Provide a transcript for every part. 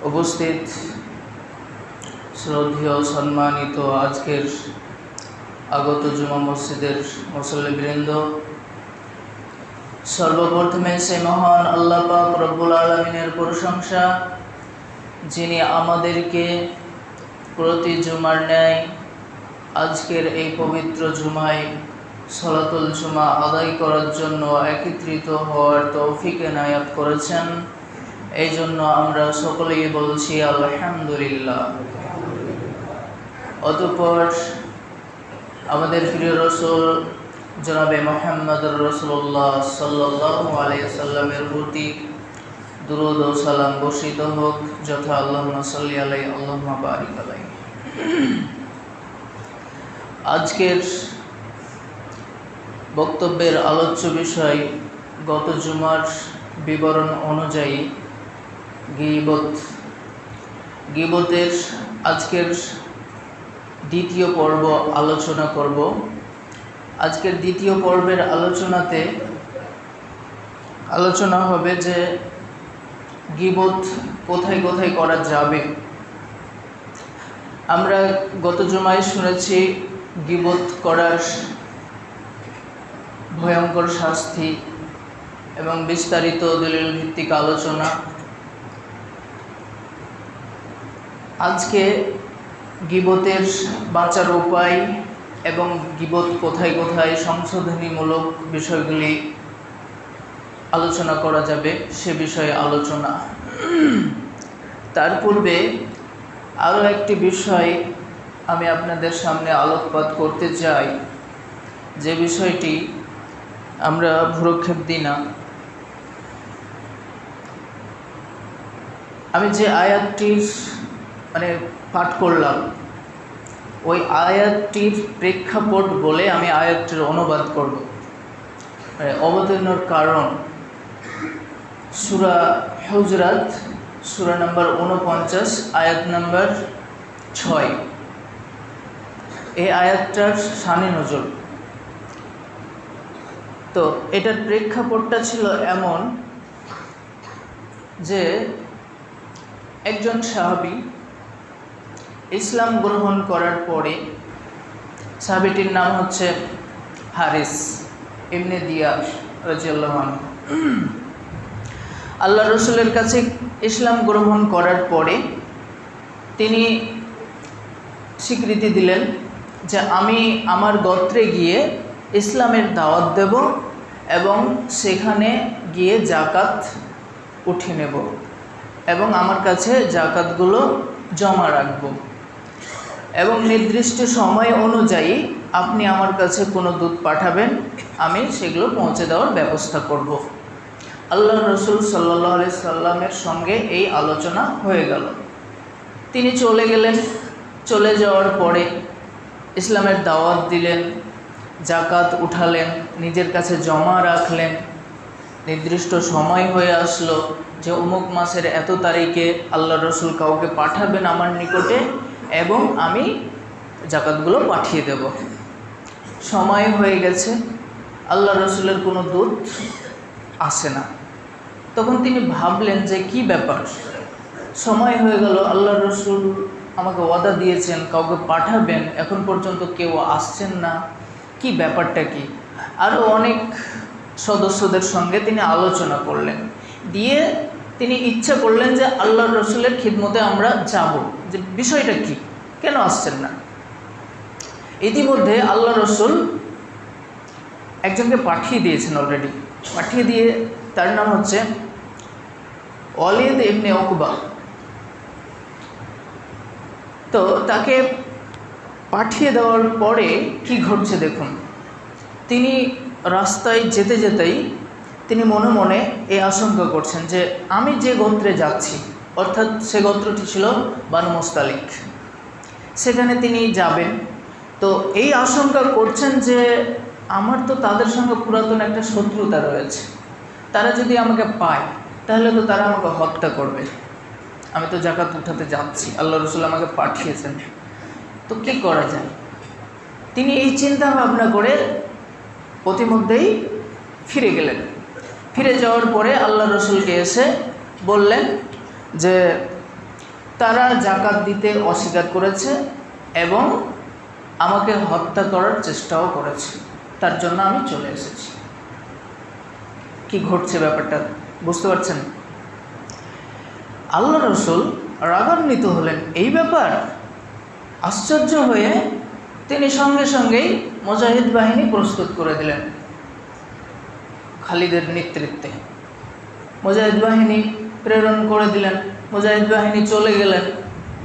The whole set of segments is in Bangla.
উপস্থিত শ্রদ্ধেয় সম্মানিত আজকের আগত জুমা মসজিদের মুসল্লিবৃন্দ, সর্বপ্রথমে সেই মহান আল্লাহ পাক রব্বুল আলামিনের প্রশংসা, যিনি আমাদেরকে প্রতি জুমার ন্যায় আজকের এই পবিত্র জুমায় সলাতুল জুমা আদায় করার জন্য একত্রিত হওয়ার তৌফিক এনায়াত করেছেন। এই জন্য আমরা সকলেই বলছি আলহামদুলিল্লাহ। অতঃপর আমাদের প্রিয় রসুল জনাবে মুহাম্মদুর রাসূলুল্লাহ সাল্লাল্লাহু আলাইহি ওয়াসাল্লামের প্রতি দুরূদ ও সালাম বর্ষিত হোক, যথা আল্লাহুম্মা সাল্লি আলাইহি আল্লাহুম্মা বারিক আলাইহি। আজকের বক্তব্যের আলোচ্য বিষয় গত জুমার বিবরণ অনুযায়ী গীবতের আজকের দ্বিতীয় পর্ব আলোচনা করব। আজকের দ্বিতীয় পর্বের আলোচনাতে আলোচনা হবে যে গীবত কোথায় কোথায় করা যাবে। আমরা গত জুমায় শুনেছি গীবত করার ভয়ঙ্কর শাস্তি এবং বিস্তারিত দলিল ভিত্তিক আলোচনা। আজকে গীবতের বাঁচার উপায় এবং গীবত কোথায় কোথায় সংশোধনীমূলক বিষয়গুলি আলোচনা করা যাবে সে বিষয়ে আলোচনা। তার পূর্বে আরও একটি বিষয় আমি আপনাদের সামনে আলোকপাত করতে চাই, যে বিষয়টি আমরা ভ্রুক্ষেপ দিই না। আমি যে আয়াতটির পাঠ করলাম, ওই আয়াতটির প্রেক্ষাপট বলে আমি আয়াতটির অনুবাদ করব। অবতীর্ণর কারণ সূরা হুজরাত, সূরা নম্বর 49, আয়াত নম্বর 6। এই আয়াতটার শানে নজর। তো এটার প্রেক্ষাপটটা ছিল এমন যে একজন সাহাবী ইসলাম গ্রহণ করার পরে, সাহাবীটির নাম হচ্ছে হারিস ইবনে দিয়ার রাদিয়াল্লাহু আনহু, আল্লাহ রসুলের কাছে ইসলাম গ্রহণ করার পরে তিনি স্বীকৃতি দিলেন যে আমি আমার গোত্রে গিয়ে ইসলামের দাওয়াত দেব এবং সেখানে গিয়ে যাকাত উঠিয়ে নেব এবং আমার কাছে যাকাতগুলো জমা রাখব এবং নির্দিষ্ট সময় অনুযায়ী আপনি আমার কাছে কোনো দূত পাঠাবেন, আমি সেগুলো পৌঁছে দেওয়ার ব্যবস্থা করব। আল্লাহ রসুল সাল্লাল্লাহু আলাইহি সাল্লামের সঙ্গে এই আলোচনা হয়ে গেল। তিনি চলে গেলেন। চলে যাওয়ার পরে ইসলামের দাওয়াত দিলেন, যাকাত উঠালেন, নিজের কাছে জমা রাখলেন। নির্দিষ্ট সময় হয়ে আসলো যে অমুক মাসের এত তারিখে আল্লাহ রসুল কাউকে পাঠাবেন আমার নিকটে এবং আমি যাকাতগুলো পাঠিয়ে দেব। সময় হয়ে গেছে, আল্লাহ রসুলের কোনো দূত আসে না। তখন তিনি ভাবলেন যে কি ব্যাপার, সময় হয়ে গেল, আল্লাহ রসুল আমাকে ওয়াদা দিয়েছেন কাউকে পাঠাবেন, এখন পর্যন্ত কেউ আসছেন না, কি ব্যাপারটা কি। আরও অনেক সদস্যদের সঙ্গে তিনি আলোচনা করলেন, দিয়ে তিনি ইচ্ছা করলেন যে আল্লাহ রসুলের খিদমতে আমরা যাব, যে বিষয়টা কি, কেন আসছেন না। ইতিমধ্যে আল্লাহ রসুল একজনকে পাঠিয়ে দিয়েছেন, অলরেডি পাঠিয়ে দিয়ে, তার নাম হচ্ছে ওয়ালিদ ইবনে উকবা। তো তাকে পাঠিয়ে দেওয়ার পরে কি ঘটছে দেখুন। তিনি রাস্তায় যেতে যেতেই তিনি মনে মনে এই আশঙ্কা করছেন যে আমি যে গোত্রে যাচ্ছি, অর্থাৎ সে গোত্রটি ছিল বানু মুস্তালিক, সেখানে তিনি যাবেন। তো এই আশঙ্কা করছেন যে আমার তো তাদের সঙ্গে পুরাতন একটা শত্রুতা রয়েছে, তারা যদি আমাকে পায় তাহলে তো তারা আমাকে হত্যা করবে। আমি তো যাকাত উঠাতে যাচ্ছি, আল্লাহ রসুল আমাকে পাঠিয়েছেন, তো কী করা যায়। তিনি এই চিন্তা ভাবনা করে প্রতিমধ্যেই ফিরে গেলেন। ফিরে যাওয়ার পরে আল্লাহ রসুলকে এসে বললেন যে তারা জাকাত দিতে অস্বীকার করেছে এবং আমাকে হত্যা করার চেষ্টাও করেছে। তার জন্য আমি চলে এসেছি। কি ঘটছে ব্যাপারটা বুঝতে পারছেন? আল্লাহ রসুল রাগান্বিত হলেন এই ব্যাপার। আশ্চর্য হয়ে তিনি সঙ্গে সঙ্গেই মুজাহিদ বাহিনী প্রস্তুত করে দিলেন। খালিদের নেতৃত্বে মুজাহিদ বাহিনী প্রেরণ করে দিলেন। মুজাহিদ বাহিনী চলে গেলেন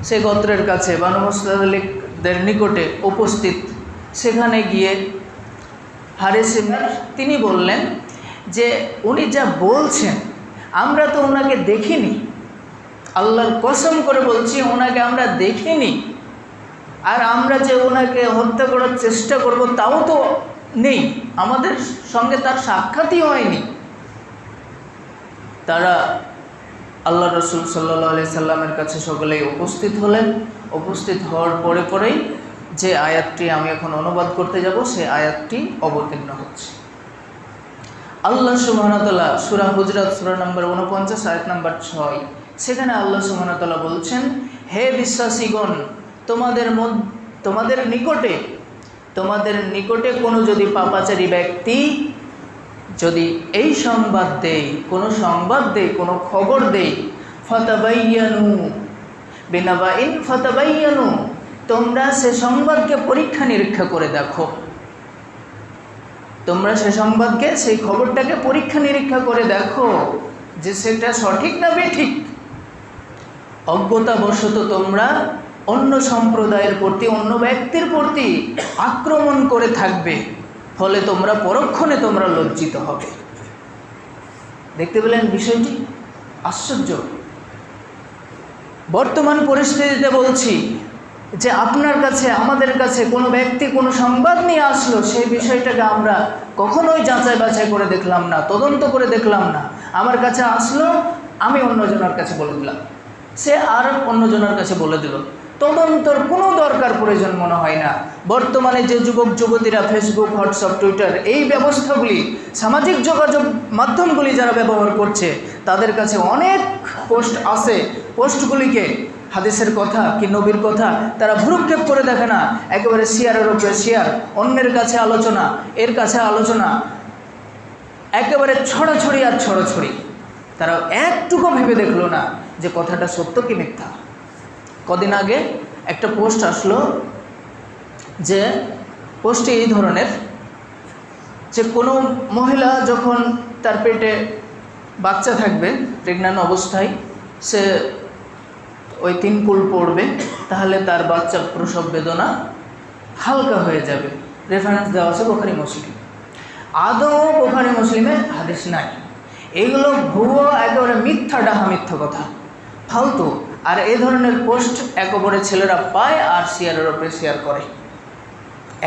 সে গোত্রের কাছে, বানু মুস্তালিকদের নিকটে উপস্থিত। সেখানে গিয়ে হারিস তিনি বললেন যে উনি যা বলছেন আমরা তো ওনাকে দেখিনি, আল্লাহর কসম করে বলছি ওনাকে আমরা দেখিনি, আর আমরা যে ওনাকে হত্যা করার চেষ্টা করব তাও তো নেই, আমাদের সঙ্গে তার সাক্ষাৎই হয়নি। তারা আল্লাহ রসুল সাল্লাল্লাহু আলাইহি সাল্লামের কাছে সকলেই উপস্থিত হলেন। উপস্থিত হওয়ার পরেই যে আয়াতটি আমি এখন অনুবাদ করতে যাব সেই আয়াতটি অবতীর্ণ হচ্ছে। আল্লাহ সুবহানাহু ওয়া তাআলা সূরা হুজরাত সূরা নম্বর 49 আয়াত নম্বর 6, সেখানে আল্লাহ সুবহানাহু ওয়া তাআলা বলছেন, হে বিশ্বাসীগণ, তোমাদের নিকটে কোনো যদি পাপাচারী ব্যক্তি যদি এই সংবাদ দেয়, কোনো খবর দেয়, ফাতাবাইয়ানু বিনাবাইন ফাতাবাইয়ানু, তোমরা সে সংবাদকে পরীক্ষা নিরীক্ষা করে দেখো। তোমরা সে সংবাদকে, সেই খবরটাকে পরীক্ষা নিরীক্ষা করে দেখো যে সেটা সঠিক না বেঠিক। অজ্ঞতাবশত তোমরা অন্য সম্প্রদায়ের প্রতি, অন্য ব্যক্তির প্রতি আক্রমণ করে থাকবে, ফলে তোমরা পরক্ষণে তোমরা লজ্জিত হবে। দেখতে পেলেন বিষয়টি? আশ্চর্য। বর্তমান পরিস্থিতিতে বলছি যে আপনার কাছে, আমাদের কাছে কোনো ব্যক্তি কোনো সংবাদ নিয়ে আসলো, সেই বিষয়টাকে আমরা কখনোই যাচাই বাছাই করে দেখলাম না, তদন্ত করে দেখলাম না। আমার কাছে আসলো, আমি অন্যজনের কাছে বলে দিলাম, সে আর অন্যজনের কাছে বলে দিল। তদন্তর কোনো দরকার প্রয়োজন মনে হয় না। বর্তমানে যে যুবক যুবতীরা ফেসবুক, হোয়াটসঅ্যাপ, টুইটার এই ব্যবস্থাগুলি, সামাজিক যোগাযোগ মাধ্যমগুলি যারা ব্যবহার করছে, তাদের কাছে অনেক পোস্ট আসে। পোস্টগুলিকে হাদিসের কথা কি নবীর কথা তারা ভ্রুক্ষেপ করে দেখে না, একেবারে শেয়ারের উপরে শেয়ার, অন্যের কাছে আলোচনা, এর কাছে আলোচনা, একেবারে ছড়াছড়ি আর ছড়াছড়ি। তারা একটুকু ভেবে দেখলো না যে কথাটা সত্য কি মিথ্যা। কদিন আগে একটা পোস্ট আসলো, যে পোস্টে এই ধরনের, যে কোনো মহিলা যখন তার পেটে বাচ্চা থাকবে, প্রেগন্যান্ট অবস্থায়, সে ওই 3 কুল পড়বে, তাহলে তার বাচ্চার প্রসব বেদনা হালকা হয়ে যাবে। রেফারেন্স দেওয়া আছে বুখারী মুসলিম। আদৌ বুখারী মুসলিমে হাদিস নাই। এইগুলো ভুয়ো, একেবারে মিথ্যা, ডাহা মিথ্যা কথা, ফালতু। আর এই ধরনের পোস্ট একেবারে ছেলেরা পায় আর শেয়ারের ওপরে শেয়ার করে।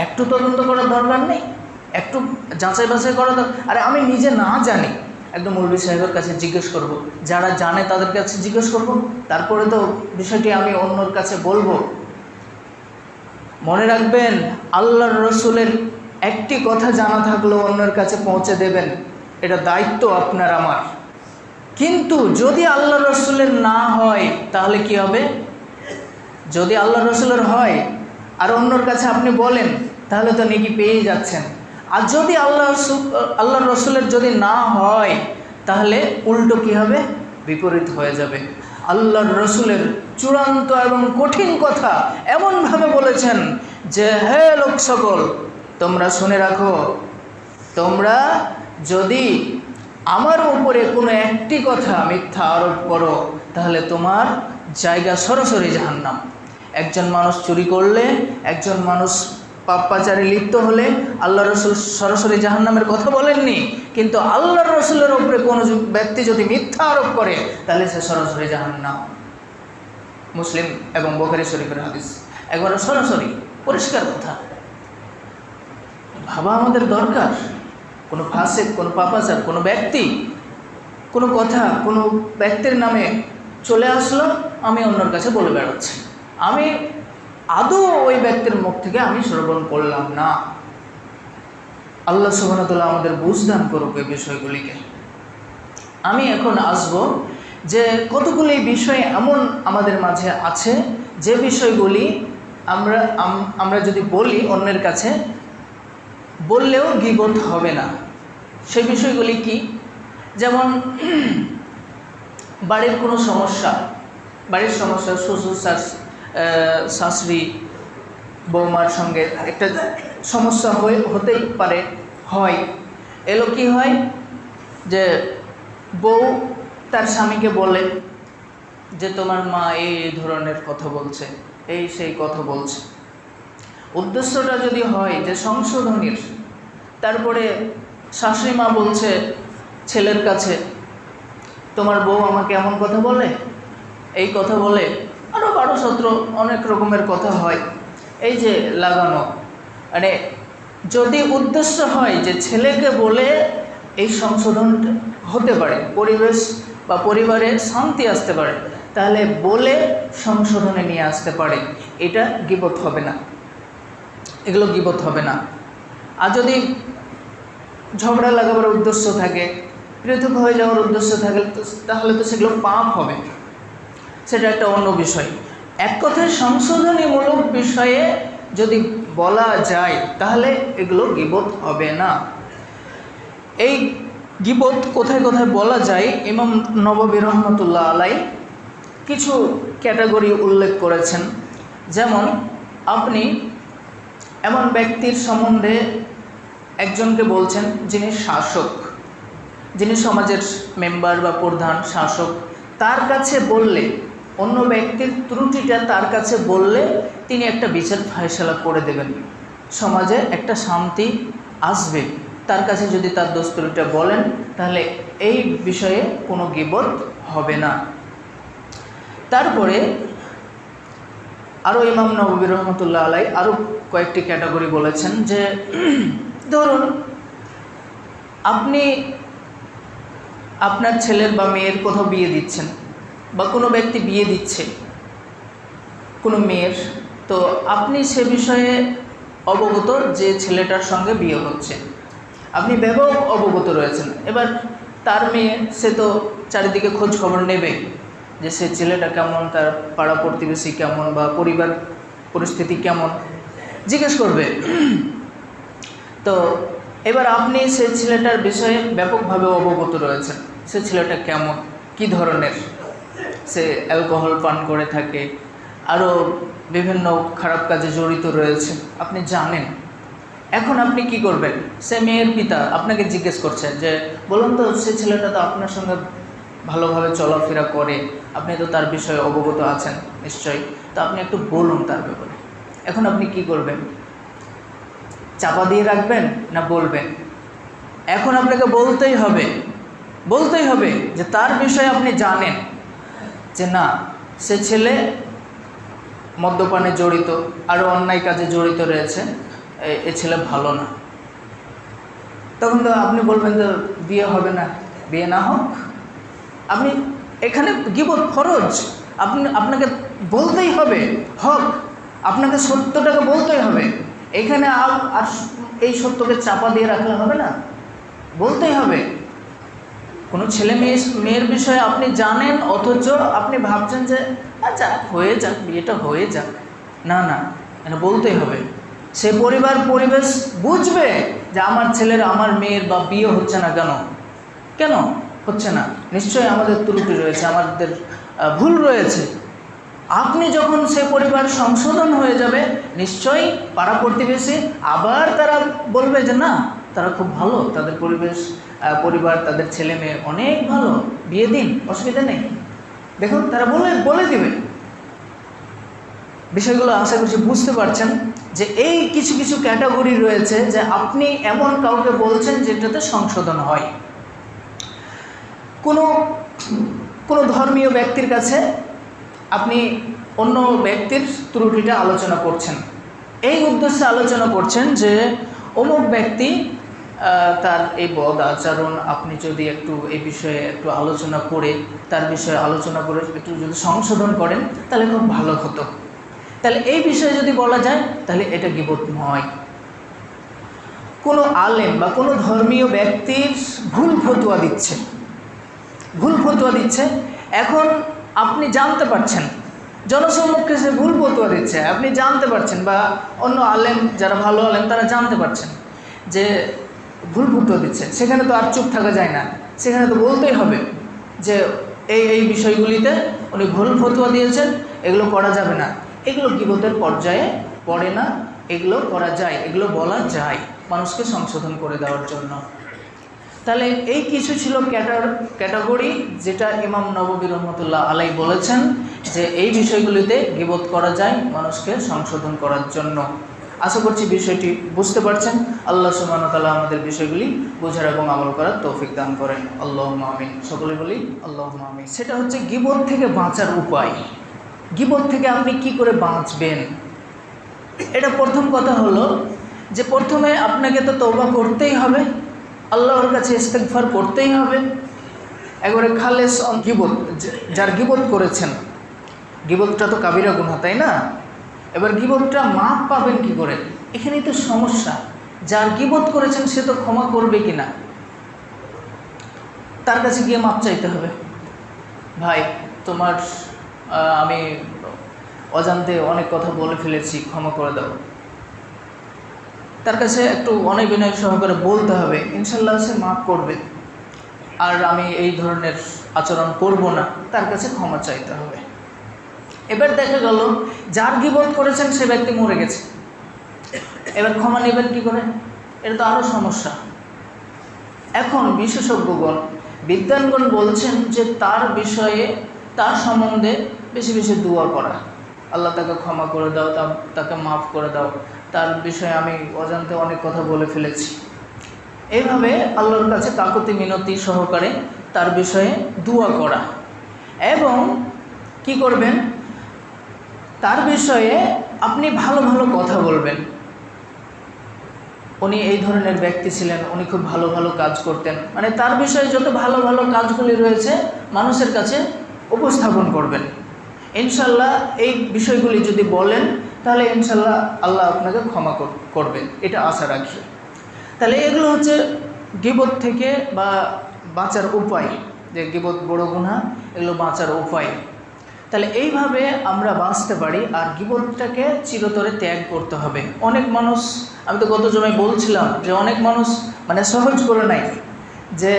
একটু তদন্ত করার দরকার নেই, একটু যাচাই বাছাই করা দরকার। আরে আমি নিজে না জানি, একদম মৌলভী সাহেবের কাছে জিজ্ঞেস করব, যারা জানে তাদের কাছে জিজ্ঞেস করব, তারপরে তো বিষয়টি আমি অন্যর কাছে বলবো। মনে রাখবেন, আল্লাহর রসুলের একটি কথা জানা থাকলেও অন্যের কাছে পৌঁছে দেবেন, এটা দায়িত্ব আপনার আমার। কিন্তু যদি আল্লাহ রসুলের না হয় তাহলে কি হবে? যদি আল্লাহ রসুলের হয় আর অন্যর কাছে আপনি বলেন, তাহলে তো নেকি পেয়ে যাচ্ছেন। আর যদি আল্লাহ রসুলের যদি না হয়, তাহলে উল্টো কি হবে? বিপরীত হয়ে যাবে। আল্লাহর রসুলের চূড়ান্ত এবং কঠিন কথা এমনভাবে বলেছেন যে, হে লোক সকল, তোমরা শুনে রাখো, তোমরা যদি আমার উপরে কোনো একটি কথা মিথ্যা আরোপ করো, তাহলে তোমার জায়গা সরাসরি জাহান্নাম। একজন মানুষ চুরি করলে, একজন মানুষ পাপাচারে লিপ্ত হলে আল্লাহ রসুল সরাসরি জাহান্নামের কথা বলেননি, কিন্তু আল্লাহর রসুলের উপরে কোনো ব্যক্তি যদি মিথ্যা আরোপ করে, তাহলে সে সরাসরি জাহান্নাম। মুসলিম এবং বুখারী শরীফের হাদিস, একবারে সরাসরি পরিষ্কার কথা। ভাবা আমাদের দরকার। কোনো ফাসিক, কোনো পাপাচার, কোনো ব্যক্তি কোনো কথা কোনো ব্যক্তির নামে চলে আসলো, আমি অন্যর কাছে বলে বেড়াচ্ছি, আমি আদৌ ওই ব্যক্তির মুখ থেকে আমি শ্রবণ করলাম না। আল্লাহ সুবহানাহু ওয়া তাআলা আমাদের বুঝদান করুক এই বিষয়গুলিকে। আমি এখন আসব যে কতগুলি বিষয় এমন আমাদের মাঝে আছে যে বিষয়গুলি আমরা যদি বলি অন্যের কাছে, বললেও গীবত হবে না। সেই বিষয়গুলি কি? যেমন বাড়ির কোনো সমস্যা, শ্বশুর শাশুড়ি বৌমার সঙ্গে একটা সমস্যা হতেই পারে, হয় এলো কি হয় যে বউ তার স্বামীকে বলে যে তোমার মা এই ধরনের কথা বলছে, এই সেই কথা বলছে। উদ্দেশ্যটা যদি হয় যে সংশোধনীর, তারপরে শাশুড়ি মা বলছে ছেলের কাছে তোমার বউ আমাকে এমন কথা বলে, এই কথা বলে, আরও 12-17 অনেক রকমের কথা হয়। এই যে লাগানো, মানে যদি উদ্দেশ্য হয় যে ছেলেকে বলে এই সংশোধন হতে পারে, পরিবেশ বা পরিবারে শান্তি আসতে পারে, তাহলে বলে সংশোধনে নিয়ে আসতে পারে, এটা গীবত হবে না, এগুলো গীবত হবে না। আর যদি ঝগড়া লাগাবার উদ্দেশ্য থাকে, পৃথক হয়ে যাওয়ার উদ্দেশ্য থাকে, তাহলে তো সেগুলো পাপ হবে, সেটা একটা অন্য বিষয়। এক কথায় সংশোধনীমূলক বিষয়ে যদি বলা যায় তাহলে এগুলো গীবত হবে না। এই গীবত কোথায় কোথায় বলা যায়, ইমাম নববী রহমতুল্লাহ আলাইহি কিছু ক্যাটাগরি উল্লেখ করেছেন। যেমন আপনি এমন ব্যক্তির সম্বন্ধে একজনকে বলছেন যিনি শাসক, যিনি সমাজের মেম্বার বা প্রধান শাসক, তার কাছে বললে, অন্য ব্যক্তির ত্রুটিটা তার কাছে বললে তিনি একটা বিচার ফায়সালা করে দেবেন, সমাজে একটা শান্তি আসবে। তার কাছে যদি তার দোষ ত্রুটিটা বলেন তাহলে এই বিষয়ে কোনো গীবত হবে না। তারপরে আরও ইমাম নববী রহমতুল্লাহ আলাইহি আরও কয়েকটি ক্যাটাগরি বলেছেন যে ধরুন আপনি আপনার ছেলের বা মেয়ের কোথাও বিয়ে দিচ্ছেন, বা কোনো ব্যক্তি বিয়ে দিচ্ছে কোনো মেয়ের, তো আপনি সে বিষয়ে অবগত যে ছেলেটার সঙ্গে বিয়ে হচ্ছে, আপনি ব্যাপক অবগত রয়েছেন। এবার তার মেয়ে, সে তো চারিদিকে খোঁজ খবর নেবে যে সে ছেলেটা কেমন, তার পাড়া প্রতিবেশী কেমন, বা পরিবার পরিস্থিতি কেমন, জিজ্ঞেস করবে। তো এবার আপনি সেই ছেলেটার বিষয়ে ব্যাপকভাবে অবগত রয়েছেন, সে ছেলেটা কেমন, কি ধরনের, সে অ্যালকোহল পান করে থাকে, আরও বিভিন্ন খারাপ কাজে জড়িত রয়েছে, আপনি জানেন। এখন আপনি কি করবেন? সে মেয়ের পিতা আপনাকে জিজ্ঞেস করছে যে বলুন তো, সে ছেলেটা তো আপনার সঙ্গে ভালোভাবে চলাফেরা করে, আপনি তো তার বিষয়ে অবগত আছেন নিশ্চয়ই, তো আপনি একটু বলুন তার ব্যাপারে। এখন আপনি কি করবেন? চাপা দিয়ে রাখবেন না বলবেন? এখন আপনাকে বলতেই হবে যে তার বিষয়ে আপনি জানেন যে না, সে ছেলে মদ্যপানে জড়িত, আরও অন্যায় কাজে জড়িত রয়েছে, এ ছেলে ভালো না। তখন তো আপনি বলবেন যে বিয়ে হবে না, বিয়ে না হোক। আপনি এখানে গীবত ফরজ, আপনাকে বলতেই হবে, হক আপনাকে সত্যটাকে বলতেই হবে। এখানে আর এই সত্যকে চাপা দিয়ে রাখলে হবে না, বলতেই হবে। কোনো ছেলে মেয়ের বিষয়ে আপনি জানেন, অথচ আপনি ভাবছেন যে আচ্ছা হয়ে যাক, বিয়েটা হয়ে যাক, না না, এটা বলতেই হবে। সে পরিবেশ বুঝবে যে আমার ছেলের, আমার মেয়ের বা বিয়ে হচ্ছে না, কেন হচ্ছে না? নিশ্চয়ই আমাদের ত্রুটি রয়েছে, আমাদের ভুল রয়েছে। আপনি যখন সে পরিবার সংশোধন হয়ে যাবে, নিশ্চয়ই পাড়া প্রতিবেশী আবার তারা বলবে যে না, তারা খুব ভালো, তাদের পরিবার, তাদের ছেলে মেয়ে অনেক ভালো, বিয়ে দিন, অসুবিধা নেই। দেখুন, তারা বলে দিবে। বিষয়গুলো আশা করছি বুঝতে পারছেন যে এই কিছু কিছু ক্যাটাগরি রয়েছে যে আপনি এমন কাউকে বলছেন যেটাতে সংশোধন হয়। কোনো ধর্মীয় ব্যক্তির কাছে আপনি অন্য ব্যক্তির ত্রুটিটা আলোচনা করছেন, এই উদ্দেশ্যে আলোচনা করছেন যে অমুক ব্যক্তি তার এই বদ আচরণ, আপনি যদি একটু এই বিষয়ে একটু আলোচনা করে, তার বিষয়ে আলোচনা করে একটু যদি সংশোধন করেন তাহলে খুব ভালো হতো। তাহলে এই বিষয়ে যদি বলা যায় তাহলে এটা গীবত নয়। কোনো আলেম বা কোনো ধর্মীয় ব্যক্তির ভুল ফতোয়া দিচ্ছে, এখন আপনি জানতে পারছেন জনসম্মুখে সে ভুল ফতোয়া দিচ্ছে, আপনি জানতে পারছেন, বা অন্য আলেম যারা ভালো আলেম তারা জানতে পারছেন যে ভুল ফতোয়া দিচ্ছে, সেখানে তো আর চুপ থাকা যায় না, সেখানে তো বলতেই হবে যে এই বিষয়গুলিতে উনি ভুল ফতোয়া দিয়েছেন, এগুলো করা যাবে না। এগুলো গীবতের পর্যায়ে পড়ে না, এগুলো করা যায়, এগুলো বলা যায় মানুষকে সংশোধন করে দেওয়ার জন্য। তাহলে এই কিছু ছিল ক্যাটাগরি যেটা ইমাম নববী রহমতুল্লাহ আলাই বলেছেন যে এই বিষয়গুলিতে গীবত করা যায় মানুষকে সংশোধন করার জন্য। আশা করছি বিষয়টি বুঝতে পারছেন। আল্লাহ সুবহানাহু ওয়া তাআলা আমাদের বিষয়গুলি বোঝার এবং আমল করার তৌফিক দান করেন। আল্লাহুম্মা আমিন। সকলে বলি আল্লাহুম্মা আমিন। সেটা হচ্ছে গীবত থেকে বাঁচার উপায়। গীবত থেকে আপনি কি করে বাঁচবেন, এটা প্রথম কথা হলো যে প্রথমে আপনাকে তো তওবা করতেই হবে, আল্লাহর কাছে ইস্তেগফার করতেই হবে, একবারে খালেস গীবত, যার গীবত করেছেন, গীবতটা তো কাবিরা গুনাহ, তাই না? এবার গীবতটা মাপ পাবেন কি করে, এখানেই তো সমস্যা। যার গীবত করেছেন সে তো ক্ষমা করবে কিনা, তার কাছে গিয়ে মাপ চাইতে হবে। ভাই তোমার আমি অজান্তে অনেক কথা বলে ফেলেছি, ক্ষমা করে দাও। তার কাছে একটু অনেক বিনয় সহকারে বলতে হবে, ইনশাল্লাহ সে মাফ করবে, আর আমি এই ধরনের আচরণ করব না, তার কাছে ক্ষমা চাইতে হবে। এবার দেখা গেল যার গীবত করেছেন সে ব্যক্তি মরে গেছে, এবার ক্ষমা নেবেন কি করে, এটা তো আরও সমস্যা। এখন বিশেষজ্ঞগণ, বিদ্বানগণ বলছেন যে তার বিষয়ে, তার সম্বন্ধে বেশি বেশি দোয়া করা, আল্লাহ তাকে ক্ষমা করে দাও, তাকে মাফ করে দাও, তার বিষয়ে আমি অজান্তে অনেক কথা বলে ফেলেছি। এইভাবে আল্লাহর কাছে কাকুতি মিনতি সহকারে তার বিষয়ে দোয়া করা। এবং কি করবেন, তার বিষয়ে আপনি ভালো ভালো কথা বলবেন। উনি এই ধরনের ব্যক্তি ছিলেন, উনি খুব ভালো ভালো কাজ করতেন, মানে তার বিষয়ে যত ভালো ভালো কাজগুলি রয়েছে মানুষের কাছে উপস্থাপন করবেন। ইনশাল্লাহ এই বিষয়গুলি যদি বলেন তাহলে ইনশাল্লাহ আল্লাহ আপনাকে ক্ষমা করবেন, এটা আশা রাখি। তাহলে এগুলো হচ্ছে গীবত থেকে বা বাঁচার উপায়, যে গীবত বড় গুনাহ, এগুলো বাঁচার উপায়। তাহলে এইভাবে আমরা বাঁচতে পারি। আর গীবতটাকে চিরতরে ত্যাগ করতে হবে। অনেক মানুষ, আমি তো গত জমায় বলছিলাম যে অনেক মানুষ মানে সহজ করে নাই, যে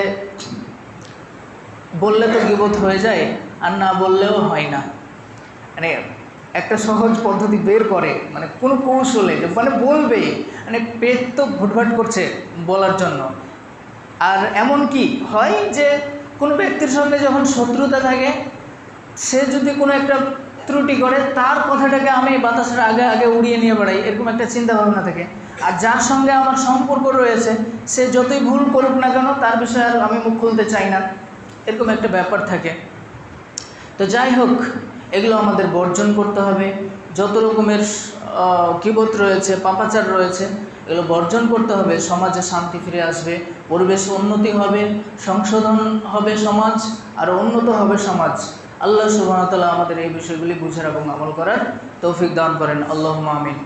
বললে তো গীবত হয়ে যায় আর না বললেও হয় না, মানে একটা সহজ পদ্ধতি বের করে, মানে কোনো কৌশলে, মানে বলবে, মানে পেট তো ভুটভাট করছে বলার জন্য। আর এমন কি হয় যে কোনো ব্যক্তির সঙ্গে যখন শত্রুতা থাকে, সে যদি কোনো একটা ত্রুটি করে, তার কথাটাকে আমি বাতাসের আগে আগে উড়িয়ে নিয়ে বেড়াই, এরকম একটা চিন্তা ভাবনা থাকে। আর যার সঙ্গে আমার সম্পর্ক রয়েছে, সে যতই ভুল করুক না কেন, তার বিষয়ে আর আমি মুখ খুলতে চাই না, এরকম একটা ব্যাপার থাকে। তো যাই হোক, এগুলো আমাদের বর্জন করতে হবে। যত রকমের গীবত রয়েছে, পাপাচার রয়েছে, এগুলো বর্জন করতে হবে। সমাজে শান্তি ফিরে আসবে, পরিবেশ উন্নতি হবে, সংশোধন হবে সমাজ, আর উন্নত হবে সমাজ। আল্লাহ সুবহানাহু ওয়া তাআলা আমাদের এই বিষয়গুলি বুঝার এবং আমল করার তৌফিক দান করেন। আল্লাহুম্মা আমিন।